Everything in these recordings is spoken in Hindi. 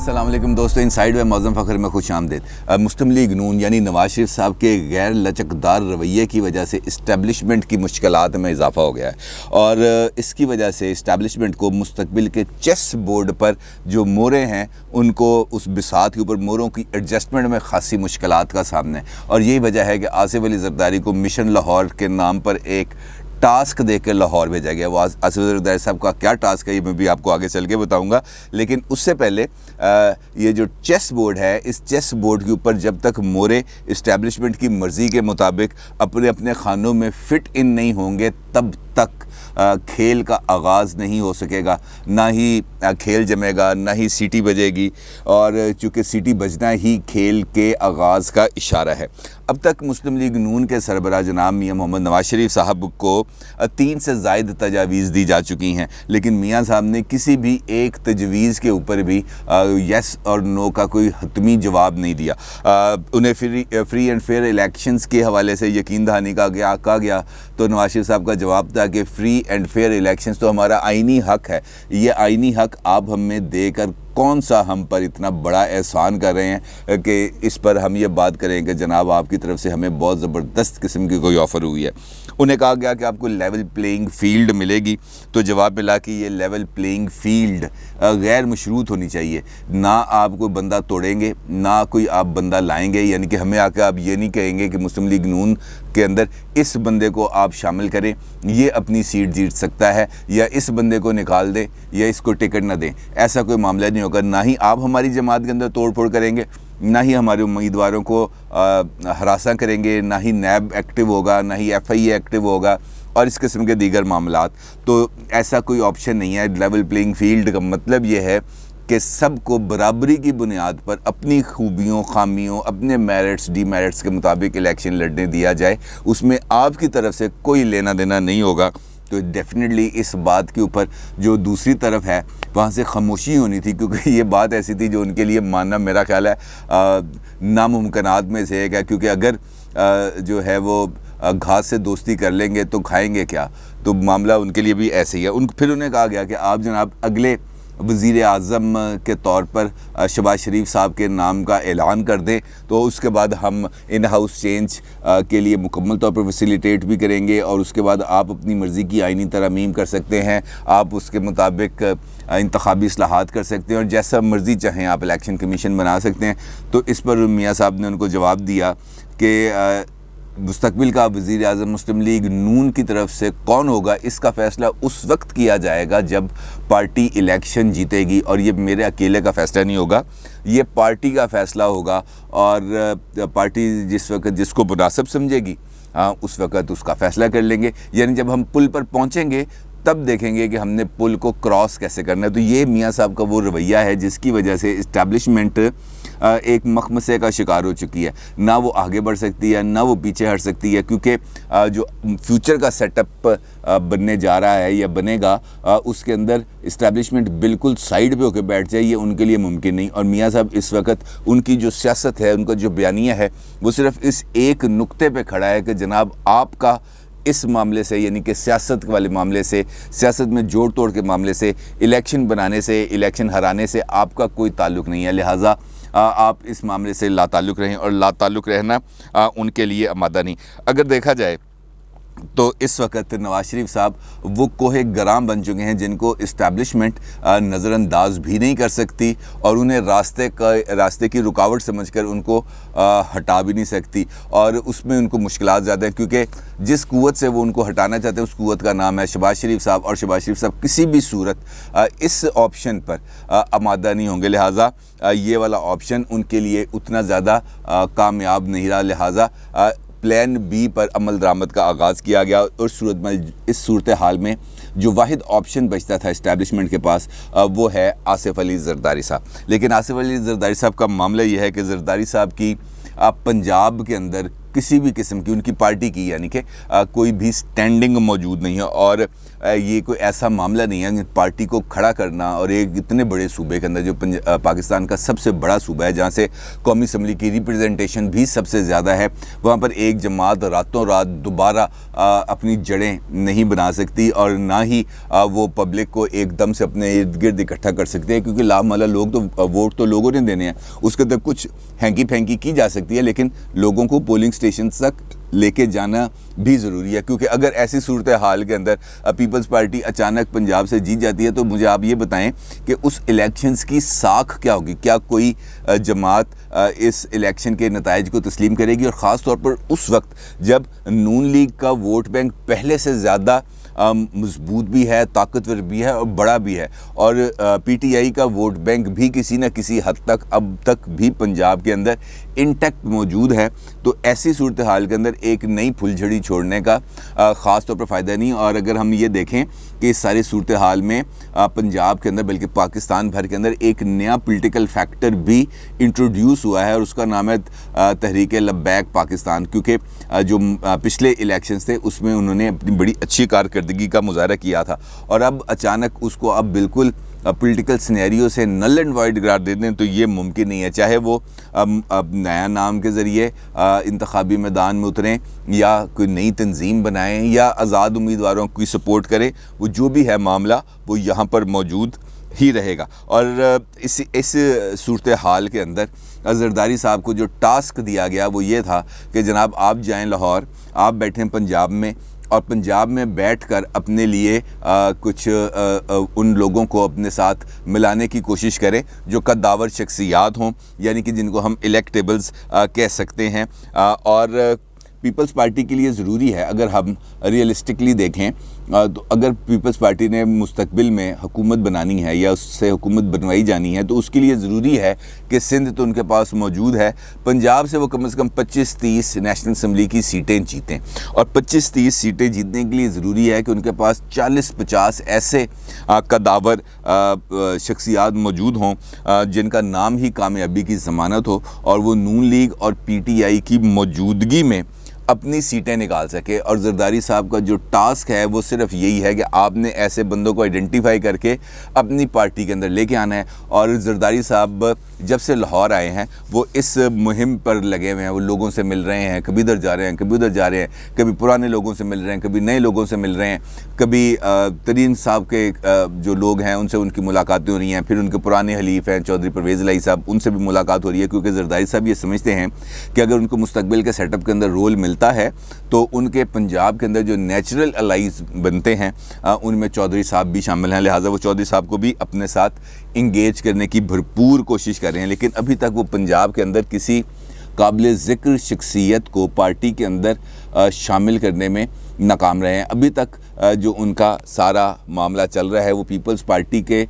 अस्सलाम वालेकुम दोस्तों, इनसाइड व मौज़म फ़खर में खुश आमदीद। मुस्लिम लीग नून यानी नवाज शरीफ साहब के गैर लचकदार रवैये की वजह से इस्टेब्लिशमेंट की मुश्किलात में इजाफ़ा हो गया है और इसकी वजह से इस्टेब्लिशमेंट को मुस्तकबिल के चेस बोर्ड पर जो मोरे हैं उनको उस बिसात के ऊपर मोरों की एडजस्टमेंट में खासी मुश्किलात का सामना है। और यही वजह है कि आसिफ अली ज़रदारी को मिशन लाहौर के नाम पर एक टास्क देकर लाहौर भेजा गया। वो आसिफ अली ज़रदारी साहब का क्या टास्क है ये मैं भी आपको आगे चल के बताऊँगा, लेकिन उससे पहले ये जो चेस बोर्ड है, इस चेस बोर्ड के ऊपर जब तक मोरे इस्टेब्लिशमेंट की मर्ज़ी के मुताबिक अपने अपने खानों में फ़िट इन नहीं होंगे तब तक खेल का आगाज़ नहीं हो सकेगा, ना ही खेल जमेगा, ना ही सीटी बजेगी। और चूँकि सीटी बजना ही खेल के आगाज़ का इशारा है। अब तक मुस्लिम लीग नून के सरबराह जनाब मियाँ मोहम्मद नवाज शरीफ साहब को 3 से ज़ायद तजावीज़ दी जा चुकी हैं, लेकिन मियाँ साहब ने किसी भी एक तजवीज़ के ऊपर भी येस और नो का कोई हतमी जवाब नहीं दिया। उन्हें फ्री एंड फेयर इलेक्शंस के हवाले से यकीन दहानी का कहा गया तो नवाज शरीफ साहब का जवाब था कि फ्री एंड फेयर इलेक्शंस तो हमारा आइनी हक है, ये आइनी हक आप हमें देकर कौन सा हम पर इतना बड़ा एहसान कर रहे हैं कि इस पर हम ये बात करें कि जनाब आपकी तरफ से हमें बहुत ज़बरदस्त किस्म की कोई ऑफ़र हुई है। उन्हें कहा गया कि आपको लेवल प्लेइंग फ़ील्ड मिलेगी, तो जवाब मिला कि ये लेवल प्लेइंग फ़ील्ड गैर मशरूत होनी चाहिए। ना आप कोई बंदा तोड़ेंगे, ना कोई आप बंदा लाएंगे, यानी कि हमें आकर आप ये नहीं कहेंगे कि मुस्लिम लीग नून के अंदर इस बंदे को आप शामिल करें, ये अपनी सीट जीत सकता है, या इस बंदे को निकाल दें या इसको टिकट ना दें। ऐसा कोई मामला नहीं होगा। ना ही आप हमारी जमात के अंदर तोड़ फोड़ करेंगे, ना ही हमारे उम्मीदवारों को हरासा करेंगे, ना ही नैब एक्टिव होगा, ना ही FIA एक्टिव होगा और इस किस्म के दीगर मामलात। तो ऐसा कोई ऑप्शन नहीं है। लेवल प्लेइंग फील्ड का मतलब ये है कि सबको बराबरी की बुनियाद पर अपनी खूबियों, खामियों, अपने मेरिट्स, डीमेरिट्स के मुताबिक इलेक्शन लड़ने दिया जाए। उसमें आपकी तरफ से कोई लेना देना नहीं होगा। तो डेफिनेटली इस बात के ऊपर जो दूसरी तरफ है वहाँ से खामोशी होनी थी, क्योंकि ये बात ऐसी थी जो उनके लिए मानना मेरा ख्याल है नामुमकिनात में से एक है। क्योंकि अगर जो है वो घास से दोस्ती कर लेंगे तो खाएंगे क्या, तो मामला उनके लिए भी ऐसे ही है। फिर उन्हें कहा गया कि आप जनाब अगले वज़ीर आज़म के तौर पर शहबाज शरीफ साहब के नाम का ऐलान कर दें, तो उसके बाद हम इन हाउस चेंज के लिए मुकम्मल तौर पर फैसिलिटेट भी करेंगे और उसके बाद आप अपनी मर्ज़ी की आइनी तरमीम कर सकते हैं, आप उसके मुताबिक इंतखाबी इस्लाहात कर सकते हैं और जैसा मर्ज़ी चाहें आप इलेक्शन कमीशन बना सकते हैं। तो इस पर मियाँ साहब ने उनको जवाब दिया कि मुस्तकबिल का वज़ीर आज़म मुस्लिम लीग नून की तरफ से कौन होगा, इसका फ़ैसला उस वक्त किया जाएगा जब पार्टी इलेक्शन जीतेगी। और ये मेरे अकेले का फ़ैसला नहीं होगा, ये पार्टी का फ़ैसला होगा। और पार्टी जिस वक्त जिसको मुनासिब समझेगी उस वक्त उसका फ़ैसला कर लेंगे। यानी जब हम पुल पर पहुँचेंगे तब देखेंगे कि हमने पुल को क्रॉस कैसे करना है। तो ये मियाँ साहब का वो रवैया है जिसकी वजह से इस्टेब्लिशमेंट एक मखमसे का शिकार हो चुकी है। ना वो आगे बढ़ सकती है, ना वो पीछे हट सकती है, क्योंकि जो फ्यूचर का सेटअप बनने जा रहा है या बनेगा उसके अंदर इस्टेब्लिशमेंट बिल्कुल साइड पे होकर बैठ जाए, ये उनके लिए मुमकिन नहीं। और मियाँ साहब इस वक्त उनकी जो सियासत है, उनका जो बयानिया है, वो सिर्फ इस एक नुक्ते पे खड़ा है कि जनाब आपका इस मामले से, यानी कि सियासत वाले मामले से, सियासत में जोड़ तोड़ के मामले से, इलेक्शन बनाने से, इलेक्शन हराने से आपका कोई ताल्लुक़ नहीं है। लिहाजा आप इस मामले से लाताल्लुक़ रहें, और लाताल्लुक़ रहना उनके लिए आमादा नहीं। अगर देखा जाए तो इस वक्त नवाज शरीफ साहब वो कोहे गराम बन चुके हैं जिनको इस्टेब्लिशमेंट नज़रअंदाज भी नहीं कर सकती और उन्हें रास्ते की रुकावट समझकर उनको हटा भी नहीं सकती। और उसमें उनको मुश्किलात ज़्यादा हैं, क्योंकि जिस कुव्वत से वो उनको हटाना चाहते हैं उस कुव्वत का नाम है शहबाज शरीफ साहब, और शहबाज शरीफ साहब किसी भी सूरत इस ऑप्शन पर आमादा नहीं होंगे। लिहाजा ये वाला ऑप्शन उनके लिए उतना ज़्यादा कामयाब नहीं रहा। लिहाजा प्लान B पर अमल दरामद का आगाज़ किया गया। और इस सूरत हाल में जो वाहिद ऑप्शन बचता था इस्टेब्लिशमेंट के पास वो है आसिफ अली ज़रदारी साहब। लेकिन आसिफ अली ज़रदारी साहब का मामला ये है कि ज़रदारी साहब की पंजाब के अंदर किसी भी किस्म की उनकी पार्टी की यानी कि कोई भी स्टैंडिंग मौजूद नहीं है। और ये कोई ऐसा मामला नहीं है पार्टी को खड़ा करना और एक इतने बड़े सूबे के अंदर जो पाकिस्तान का सबसे बड़ा सूबा है, जहाँ से कौमी असम्बली की रिप्रेजेंटेशन भी सबसे ज़्यादा है, वहाँ पर एक जमात रातों रात दोबारा अपनी जड़ें नहीं बना सकती और ना ही वो पब्लिक को एकदम से अपने इर्द गिर्द इकट्ठा कर सकते हैं, क्योंकि लामला लोग तो वोट तो लोगों ने देने हैं, उसके तक कुछ हैंकी फैंकी की जा सकती है, लेकिन लोगों को पोलिंग स्टेशन तक लेके जाना भी ज़रूरी है। क्योंकि अगर ऐसी सूरत हाल के अंदर पीपल्स पार्टी अचानक पंजाब से जीत जाती है तो मुझे आप ये बताएं कि उस इलेक्शंस की साख क्या होगी। क्या कोई जमात इस इलेक्शन के नताइज को तस्लीम करेगी, और ख़ास तौर पर उस वक्त जब नून लीग का वोट बैंक पहले से ज़्यादा मजबूत भी है, ताकतवर भी है और बड़ा भी है, और पीटीआई का वोट बैंक भी किसी न किसी हद तक अब तक भी पंजाब के अंदर इंटैक्ट मौजूद है। तो ऐसी सूरत हाल के अंदर एक नई फुलझड़ी छोड़ने का ख़ास तौर पर फ़ायदा नहीं। और अगर हम ये देखें कि इस सारी सूरत हाल में पंजाब के अंदर बल्कि पाकिस्तान भर के अंदर एक नया पॉलिटिकल फैक्टर भी इंट्रोड्यूस हुआ है, और उसका नाम है तहरीक लब्बैक पाकिस्तान। क्योंकि जो पिछले इलेक्शंस थे उसमें उन्होंने अपनी बड़ी अच्छी कारकर्दगी का मुजाहरा किया था, और अब अचानक उसको अब बिल्कुल पॉलिटिकल सिनेरियो से नल एंड वाइड करार दे दें तो ये मुमकिन नहीं है। चाहे वो अब नया नाम के ज़रिए इंतखाबी मैदान में उतरें या कोई नई तंजीम बनाएं या आज़ाद उम्मीदवारों की सपोर्ट करें, वो जो भी है मामला वो यहाँ पर मौजूद ही रहेगा। और इस सूरत हाल के अंदर जरदारी साहब को जो टास्क दिया गया वो ये था कि जनाब आप जाएं लाहौर, आप बैठें पंजाब में, और पंजाब में बैठकर अपने लिए कुछ उन लोगों को अपने साथ मिलाने की कोशिश करें जो कद्दावर शख्सियात हों, यानी कि जिनको हम इलेक्टेबल्स कह सकते हैं। और पीपल्स पार्टी के लिए ज़रूरी है, अगर हम रियलिस्टिकली देखें तो अगर पीपल्स पार्टी ने मुस्तकबिल में हुकूमत बनानी है या उससे हुकूमत बनवाई जानी है तो उसके लिए ज़रूरी है कि सिंध तो उनके पास मौजूद है, पंजाब से वो कम से कम 25-30 नेशनल असम्बली की सीटें जीतें। और 25-30 सीटें जीतने के लिए ज़रूरी है कि उनके पास 40-50 ऐसे कद्दावर शख्सियात मौजूद हों जिनका नाम ही कामयाबी की ज़मानत हो, और वो नून लीग और पीटीआई की मौजूदगी में अपनी सीटें निकाल सके। और जरदारी साहब का जो टास्क है वो सिर्फ यही है कि आपने ऐसे बंदों को आइडेंटिफाई करके अपनी पार्टी के अंदर लेके आना है। और जरदारी साहब जब से लाहौर आए हैं वो इस मुहिम पर लगे हुए हैं, वो लोगों से मिल रहे हैं, कभी इधर जा रहे हैं, कभी उधर जा रहे हैं, कभी पुराने लोगों से मिल रहे हैं, कभी नए लोगों से मिल रहे हैं, कभी तरीन साहब के जो लोग हैं उनसे उनकी मुलाकातें हो रही हैं, फिर उनके पुराने हलीफ हैं चौधरी परवेज़ इलाही साहब, उनसे भी मुलाकात हो रही है। क्योंकि जरदारी साहब ये समझते हैं कि अगर उनको मुस्तकबिल के सेटअप के अंदर रोल मिलता है तो उनके पंजाब के अंदर जो नेचुरल अलाइज बनते हैं उनमें चौधरी साहब भी शामिल हैं, लिहाजा वो चौधरी साहब को भी अपने साथ इंगेज करने की भरपूर कोशिश कर रहे हैं। लेकिन अभी तक वो पंजाब के अंदर किसी काबिल ज़िक्र शख्सियत को पार्टी के अंदर शामिल करने में नाकाम रहे हैं। अभी तक जो उनका सारा मामला चल रहा है वो पीपल्स पार्टी के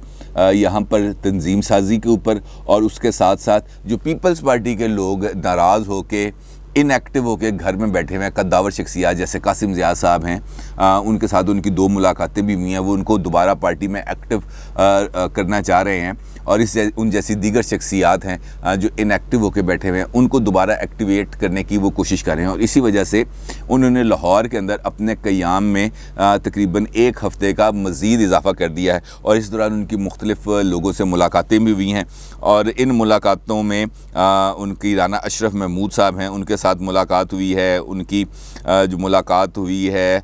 यहाँ पर तंजीम साजी के ऊपर, और उसके साथ साथ जो पीपल्स पार्टी के लोग नाराज़ होकर इनएक्टिव होकर घर में बैठे हुए हैं, कद्दावर शख्सियात जैसे कासिम ज़िया साहब हैं, उनके साथ उनकी 2 मुलाकातें भी हुई हैं, वो उनको दोबारा पार्टी में एक्टिव करना चाह रहे हैं। और उन जैसी दीगर शख्सियात हैं जो इनएक्टिव होकर बैठे हुए हैं, उनको दोबारा एक्टिवेट करने की वो कोशिश कर रहे हैं। और इसी वजह से उन्होंने लाहौर के अंदर अपने क़याम में तकरीबन 1 हफ़्ते का मज़ीद इजाफ़ा कर दिया है, और इस दौरान उनकी मुख्तलिफ़ लोगों से मुलाकातें भी हुई हैं। और इन मुलाकातों में उनकी राना अशरफ महमूद साहब हैं, उनके साथ मुलाकात हुई है। उनकी जो मुलाकात हुई है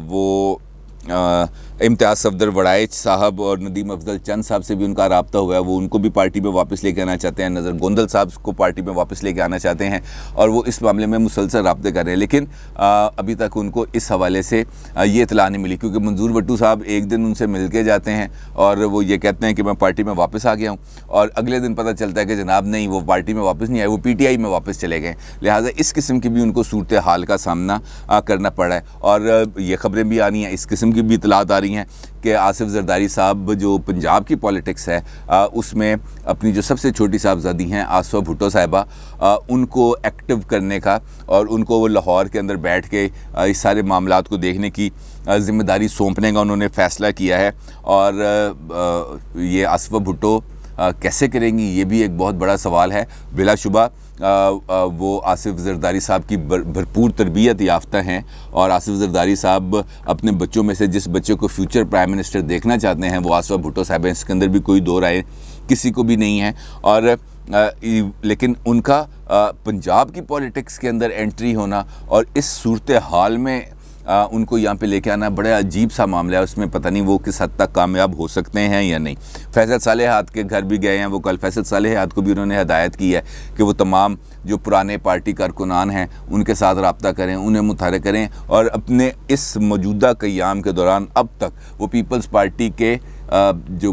वो इम्तियाज़ सफदर वड़ाइच साहब और नदीम अफजल चंद साहब से भी उनका राब्ता हुआ है, वो उनको भी पार्टी में वापस लेके आना चाहते हैं, नज़र गोंदल साहब को पार्टी में वापस लेके आना चाहते हैं, और वो इस मामले में मुसलसल राब्ते कर रहे हैं। लेकिन अभी तक उनको इस हवाले से ये इतला नहीं मिली, क्योंकि मंजूर भट्टू साहब एक दिन उनसे मिल के जाते हैं और वो ये कहते हैं कि मैं पार्टी में वापस आ गया हूँ, और अगले दिन पता चलता है कि जनाब नहीं, वो पार्टी में वापस नहीं आए, वो PTI में वापस चले गए। लिहाजा इस किस्म की भी उनको सूरत हाल का सामना करना पड़ा है। और ये ख़बरें भी आ रही हैं, इस किस्म की भी इतलात आ रही हैं कि आसिफ जरदारी साहब जो पंजाब की पॉलिटिक्स है उसमें अपनी जो सबसे छोटी साहबजादी हैं आसफ़ा भुट्टो साहिबा, उनको एक्टिव करने का और उनको वो लाहौर के अंदर बैठ के इस सारे मामलात को देखने की ज़िम्मेदारी सौंपने का उन्होंने फ़ैसला किया है। और ये आसफ़ा भुट्टो कैसे करेंगी ये भी एक बहुत बड़ा सवाल है। बिलाशुबा वो आसिफ ज़रदारी साहब की भरपूर तरबियत याफ्ता हैं और आसिफ ज़रदारी साहब अपने बच्चों में से जिस बच्चे को फ्यूचर प्राइम मिनिस्टर देखना चाहते हैं वो आसिफ भुट्टो साहब हैं। इसके अंदर भी कोई दो राय किसी को भी नहीं है। और लेकिन उनका पंजाब की पॉलिटिक्स के अंदर एंट्री होना और इस सूरत हाल में उनको यहाँ पे लेके आना बड़ा अजीब सा मामला है। उसमें पता नहीं वो किस हद तक कामयाब हो सकते हैं या नहीं। फैसल सालेहात के घर भी गए हैं वो कल। फैसल सालेहात को भी उन्होंने हदायत की है कि वो तमाम जो पुराने पार्टी कारकुनान हैं उनके साथ रब्ता करें, उन्हें मुतारे करें और अपने इस मौजूदा क़याम के दौरान अब तक वो पीपल्स पार्टी के जो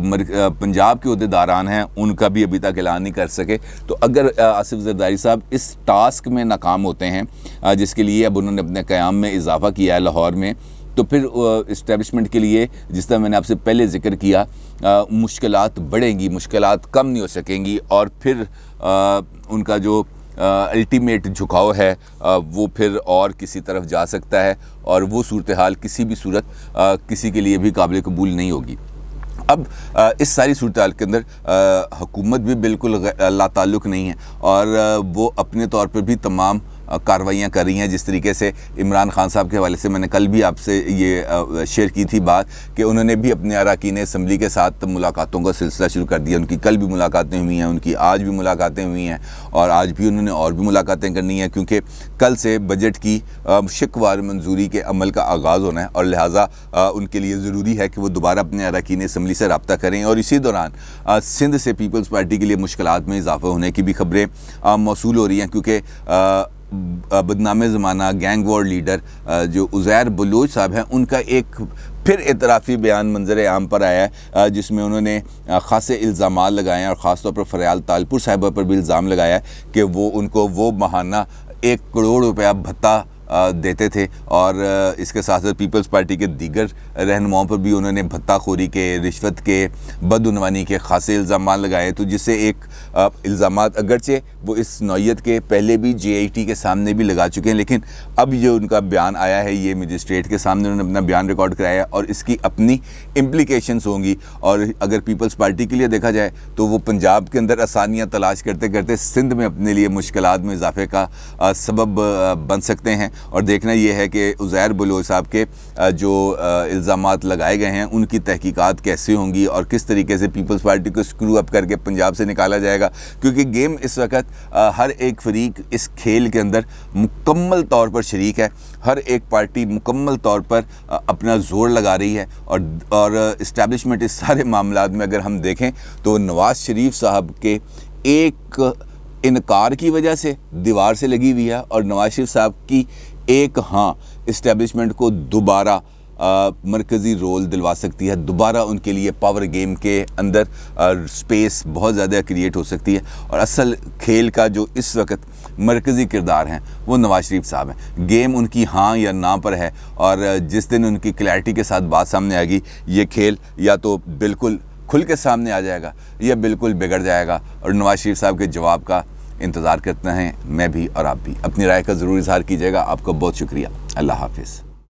पंजाब के अहदेदारान हैं उनका भी अभी तक ऐलान नहीं कर सके। तो अगर आसिफ ज़रदारी साहब इस टास्क में नाकाम होते हैं जिसके लिए अब उन्होंने अपने क़याम में इजाफ़ा किया है लाहौर में, तो फिर इस्टेब्लिशमेंट के लिए जिस तरह मैंने आपसे पहले ज़िक्र किया मुश्किलात बढ़ेंगी, मुश्किलात कम नहीं हो सकेंगी और फिर उनका जो अल्टीमेट झुकाव है वो फिर और किसी तरफ जा सकता है और वो सूरत हाल किसी भी सूरत किसी के लिए भी काबिल कबूल नहीं होगी। अब इस सारी सूरत हाल के अंदर हुकूमत भी बिल्कुल लाताल्लुक़ नहीं है और वो अपने तौर पर भी तमाम कार्रवाइयाँ कर रही हैं। जिस तरीके से इमरान खान साहब के हवाले से मैंने कल भी आपसे ये शेयर की थी बात कि उन्होंने भी अपने अरकान असम्बली के साथ मुलाकातों का सिलसिला शुरू कर दिया। उनकी कल भी मुलाकातें हुई हैं, उनकी आज भी मुलाकातें हुई हैं और आज भी उन्होंने और भी मुलाकातें करनी हैं क्योंकि कल से बजट की शिकवार मंजूरी के अमल का आगाज़ होना है और लिहाजा उनके लिए ज़रूरी है कि वो दोबारा अपने अरकान असम्बली से रब्ता करें। और इसी दौरान सिंध से पीपल्स पार्टी के लिए मुश्किलात में इजाफ़ा होने की भी खबरें मौसूल हो रही हैं क्योंकि बदनाम ज़माना गैंग वॉर लीडर जो उज़ैर बलोच साहब हैं उनका एक फिर एतराफ़ी बयान मंजर आम पर आया है जिसमें उन्होंने ख़ासे इल्ज़ामात लगाए हैं और ख़ास तौर पर फ़रियाल तालपुर साहिबा पर भी इल्ज़ाम लगाया है कि वो उनको वो माहाना 1 करोड़ रुपया भत्ता देते थे और इसके साथ साथ पीपल्स पार्टी के दीगर रहनुमाओं पर भी उन्होंने भत्ताखोरी के, रिश्वत के, बदउनवानी के खासे इल्ज़ाम लगाए। तो जिससे एक इल्ज़ाम अगरचे वो इस नौयत के पहले भी JIT के सामने भी लगा चुके हैं लेकिन अब जो उनका बयान आया है ये मजिस्ट्रेट के सामने उन्होंने अपना बयान रिकॉर्ड कराया और इसकी अपनी इम्प्लीकेशंस होंगी। और अगर पीपल्स पार्टी के लिए देखा जाए तो वो पंजाब के अंदर आसानियाँ तलाश करते करते सिंध में अपने लिए मुश्किलात में इजाफे का सबब बन सकते हैं। और देखना ये है कि उज़ैर बलोच साहब के जो इल्ज़ामात लगाए गए हैं उनकी तहकीकात कैसे होंगी और किस तरीके से पीपल्स पार्टी को स्क्रू अप करके पंजाब से निकाला जाएगा क्योंकि गेम इस वक्त हर एक फरीक इस खेल के अंदर मुकम्मल तौर पर शरीक है। हर एक पार्टी मुकम्मल तौर पर अपना ज़ोर लगा रही है और इस्टेब्लिशमेंट इस सारे मामलात में अगर हम देखें तो नवाज़ शरीफ साहब के एक इनकार की वजह से दीवार से लगी हुई है और नवाज़ शरीफ साहब की एक इस्टेब्लिशमेंट को दोबारा मरकज़ी रोल दिलवा सकती है। दोबारा उनके लिए पावर गेम के अंदर स्पेस बहुत ज़्यादा क्रिएट हो सकती है और असल खेल का जो इस वक्त मरकज़ी किरदार हैं वो नवाज़ शरीफ साहब हैं। गेम उनकी हाँ या ना पर है और जिस दिन उनकी क्लैरिटी के साथ बात सामने आएगी ये खेल या तो बिल्कुल खुल के सामने आ जाएगा या बिल्कुल बिगड़ जाएगा। और नवाज़ शरीफ साहब के जवाब का इंतज़ार करते हैं मैं भी और आप भी। अपनी राय का ज़रूर इज़हार कीजिएगा। आपका बहुत शुक्रिया। अल्लाह हाफ़िज़।